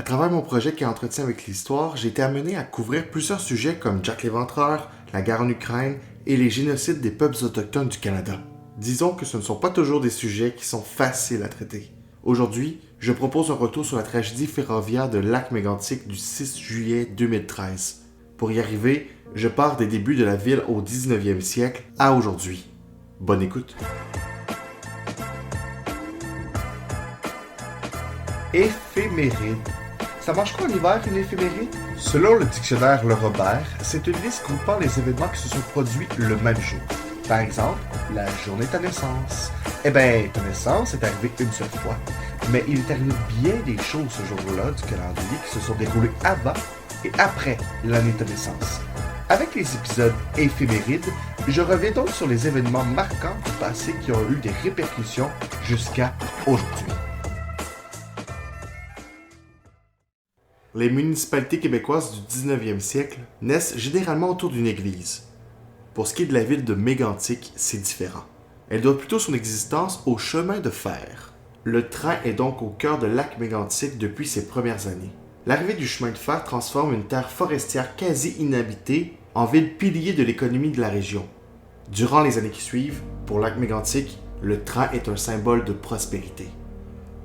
À travers mon projet qui est Entretien avec l'Histoire, j'ai été amené à couvrir plusieurs sujets comme Jack l'Éventreur, la guerre en Ukraine et les génocides des peuples autochtones du Canada. Disons que ce ne sont pas toujours des sujets qui sont faciles à traiter. Aujourd'hui, je propose un retour sur la tragédie ferroviaire de Lac-Mégantic du 6 juillet 2013. Pour y arriver, je pars des débuts de la ville au 19e siècle à aujourd'hui. Bonne écoute. Éphéméride. Ça marche quoi en hiver, une éphéméride? Selon le dictionnaire Le Robert, c'est une liste groupant les événements qui se sont produits le même jour. Par exemple, la journée de ta naissance. Eh bien, ta naissance est arrivée une seule fois, mais il est arrivé bien des choses ce jour-là du calendrier qui se sont déroulées avant et après l'année de ta naissance. Avec les épisodes éphémérides, je reviens donc sur les événements marquants du passé qui ont eu des répercussions jusqu'à aujourd'hui. Les municipalités québécoises du 19e siècle naissent généralement autour d'une église. Pour ce qui est de la ville de Mégantic, c'est différent. Elle doit plutôt son existence au chemin de fer. Le train est donc au cœur de Lac-Mégantic depuis ses premières années. L'arrivée du chemin de fer transforme une terre forestière quasi inhabitée en ville pilier de l'économie de la région. Durant les années qui suivent, pour Lac-Mégantic, le train est un symbole de prospérité.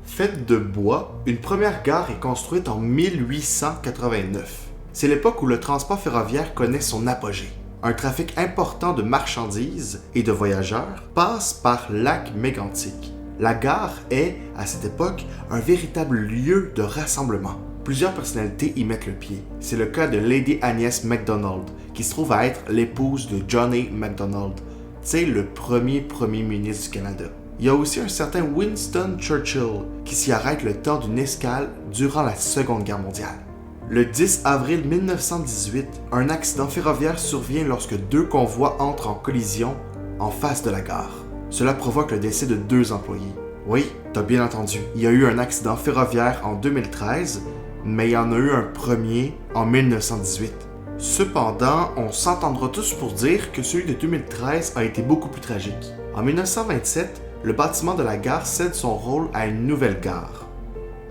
Faite de bois, une première gare est construite en 1889. C'est l'époque où le transport ferroviaire connaît son apogée. Un trafic important de marchandises et de voyageurs passe par Lac-Mégantic. La gare est, à cette époque, un véritable lieu de rassemblement. Plusieurs personnalités y mettent le pied. C'est le cas de Lady Agnès MacDonald, qui se trouve à être l'épouse de John A. MacDonald, le premier ministre du Canada. Il y a aussi un certain Winston Churchill qui s'y arrête le temps d'une escale durant la Seconde Guerre mondiale. Le 10 avril 1918, un accident ferroviaire survient lorsque deux convois entrent en collision en face de la gare. Cela provoque le décès de 2 employés. Oui, t'as bien entendu, il y a eu un accident ferroviaire en 2013, mais il y en a eu un premier en 1918. Cependant, on s'entendra tous pour dire que celui de 2013 a été beaucoup plus tragique. En 1927, le bâtiment de la gare cède son rôle à une nouvelle gare.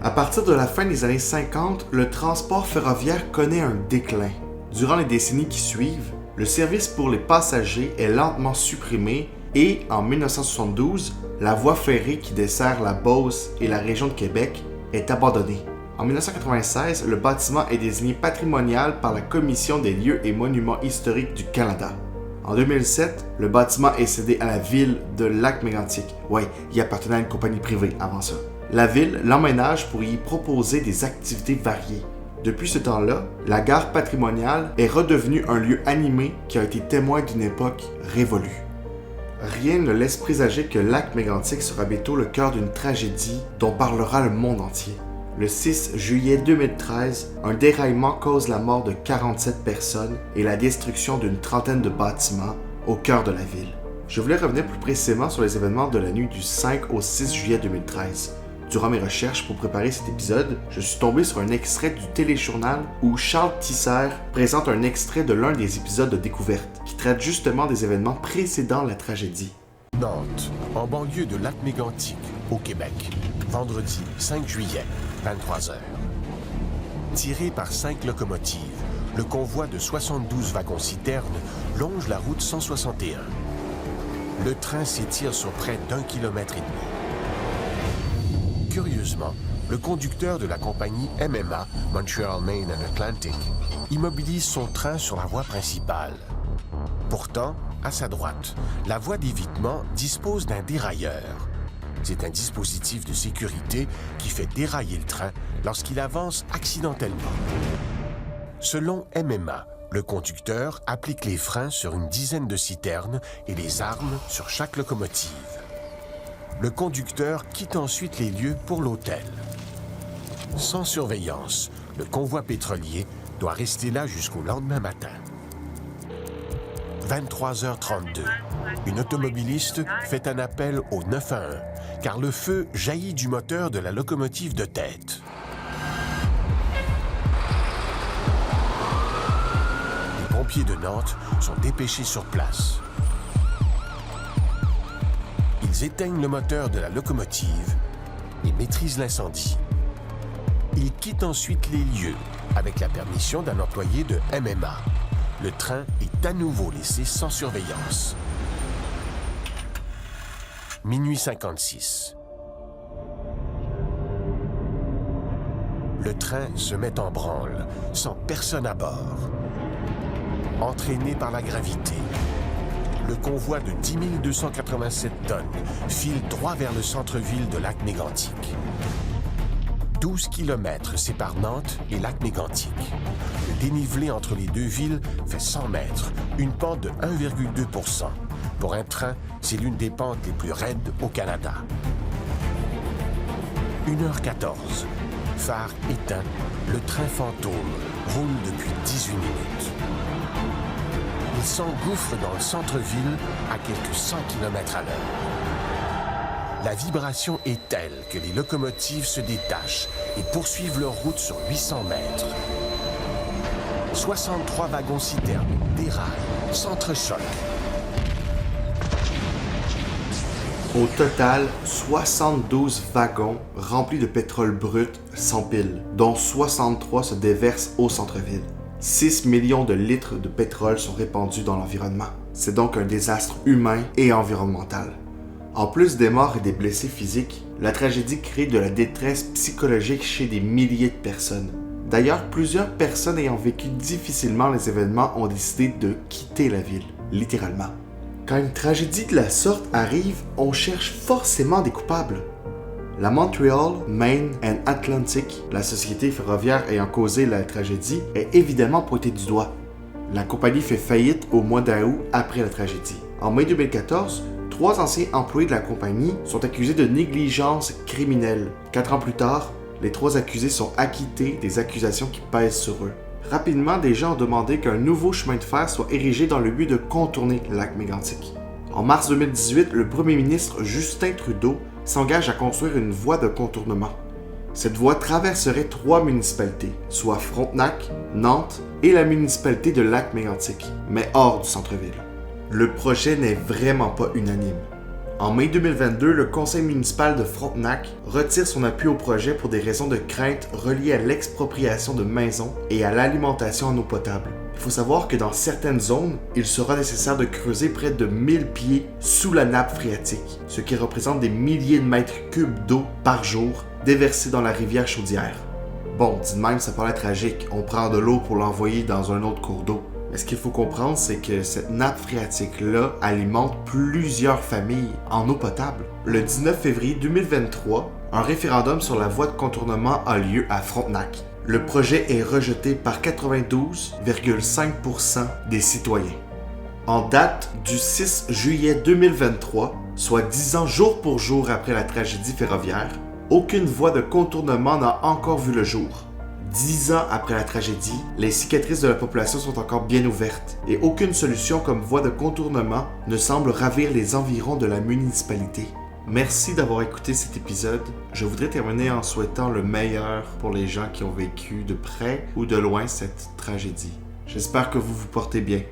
À partir de la fin des années 50, le transport ferroviaire connaît un déclin. Durant les décennies qui suivent, le service pour les passagers est lentement supprimé et, en 1972, la voie ferrée qui dessert la Beauce et la région de Québec est abandonnée. En 1996, le bâtiment est désigné patrimonial par la Commission des lieux et monuments historiques du Canada. En 2007, le bâtiment est cédé à la ville de Lac-Mégantic. Ouais, il appartenait à une compagnie privée avant ça. La ville l'emménage pour y proposer des activités variées. Depuis ce temps-là, la gare patrimoniale est redevenue un lieu animé qui a été témoin d'une époque révolue. Rien ne laisse présager que Lac-Mégantic sera bientôt le cœur d'une tragédie dont parlera le monde entier. Le 6 juillet 2013, un déraillement cause la mort de 47 personnes et la destruction d'une trentaine de bâtiments au cœur de la ville. Je voulais revenir plus précisément sur les événements de la nuit du 5 au 6 juillet 2013. Durant mes recherches pour préparer cet épisode, je suis tombé sur un extrait du téléjournal où Charles Tisser présente un extrait de l'un des épisodes de Découverte qui traite justement des événements précédant la tragédie. Nantes, en banlieue de Lac-Mégantic, au Québec, vendredi 5 juillet, 23h. Tiré par 5 locomotives, le convoi de 72 wagons-citernes longe la route 161. Le train s'étire sur près d'1,5 km. Curieusement, le conducteur de la compagnie MMA, Montreal Main and Atlantic, immobilise son train sur la voie principale. Pourtant, à sa droite, la voie d'évitement dispose d'un dérailleur. C'est un dispositif de sécurité qui fait dérailler le train lorsqu'il avance accidentellement. Selon MMA, le conducteur applique les freins sur une dizaine de citernes et les armes sur chaque locomotive. Le conducteur quitte ensuite les lieux pour l'hôtel. Sans surveillance, le convoi pétrolier doit rester là jusqu'au lendemain matin. 23h32. Une automobiliste fait un appel au 911 car le feu jaillit du moteur de la locomotive de tête. Les pompiers de Nantes sont dépêchés sur place. Ils éteignent le moteur de la locomotive et maîtrisent l'incendie. Il quitte ensuite les lieux avec la permission d'un employé de MMA. Le train est à nouveau laissé sans surveillance. Minuit 56. Le train se met en branle, sans personne à bord. Entraîné par la gravité, le convoi de 10 287 tonnes file droit vers le centre-ville de Lac-Mégantic. 12 km séparent Nantes et Lac-Mégantic. Le dénivelé entre les deux villes fait 100 mètres, une pente de 1,2 %. Pour un train, c'est l'une des pentes les plus raides au Canada. 1h14. Phare éteint, le train fantôme roule depuis 18 minutes. Il s'engouffre dans le centre-ville à quelques 100 km à l'heure. La vibration est telle que les locomotives se détachent et poursuivent leur route sur 800 mètres. 63 wagons-citernes déraillent, s'entrechoquent. Au total, 72 wagons remplis de pétrole brut s'empilent, dont 63 se déversent au centre-ville. 6 millions de litres de pétrole sont répandus dans l'environnement. C'est donc un désastre humain et environnemental. En plus des morts et des blessés physiques, la tragédie crée de la détresse psychologique chez des milliers de personnes. D'ailleurs, plusieurs personnes ayant vécu difficilement les événements ont décidé de quitter la ville, littéralement. Quand une tragédie de la sorte arrive, on cherche forcément des coupables. La Montreal, Main and Atlantic, la société ferroviaire ayant causé la tragédie, est évidemment pointée du doigt. La compagnie fait faillite au mois d'août après la tragédie. En mai 2014, 3 anciens employés de la compagnie sont accusés de négligence criminelle. 4 ans plus tard, les 3 accusés sont acquittés des accusations qui pèsent sur eux. Rapidement, des gens ont demandé qu'un nouveau chemin de fer soit érigé dans le but de contourner le lac Mégantic. En mars 2018, le premier ministre Justin Trudeau s'engage à construire une voie de contournement. Cette voie traverserait 3 municipalités, soit Frontenac, Nantes et la municipalité de Lac-Mégantic, mais hors du centre-ville. Le projet n'est vraiment pas unanime. En mai 2022, le conseil municipal de Frontenac retire son appui au projet pour des raisons de crainte reliées à l'expropriation de maisons et à l'alimentation en eau potable. Il faut savoir que dans certaines zones, il sera nécessaire de creuser près de 1000 pieds sous la nappe phréatique, ce qui représente des milliers de mètres cubes d'eau par jour déversés dans la rivière Chaudière. Bon, dit de même, ça paraît tragique, on prend de l'eau pour l'envoyer dans un autre cours d'eau. Mais ce qu'il faut comprendre, c'est que cette nappe phréatique-là alimente plusieurs familles en eau potable. Le 19 février 2023, un référendum sur la voie de contournement a lieu à Frontenac. Le projet est rejeté par 92,5% des citoyens. En date du 6 juillet 2023, soit 10 ans jour pour jour après la tragédie ferroviaire, aucune voie de contournement n'a encore vu le jour. 10 ans après la tragédie, les cicatrices de la population sont encore bien ouvertes et aucune solution comme voie de contournement ne semble ravir les environs de la municipalité. Merci d'avoir écouté cet épisode. Je voudrais terminer en souhaitant le meilleur pour les gens qui ont vécu de près ou de loin cette tragédie. J'espère que vous vous portez bien.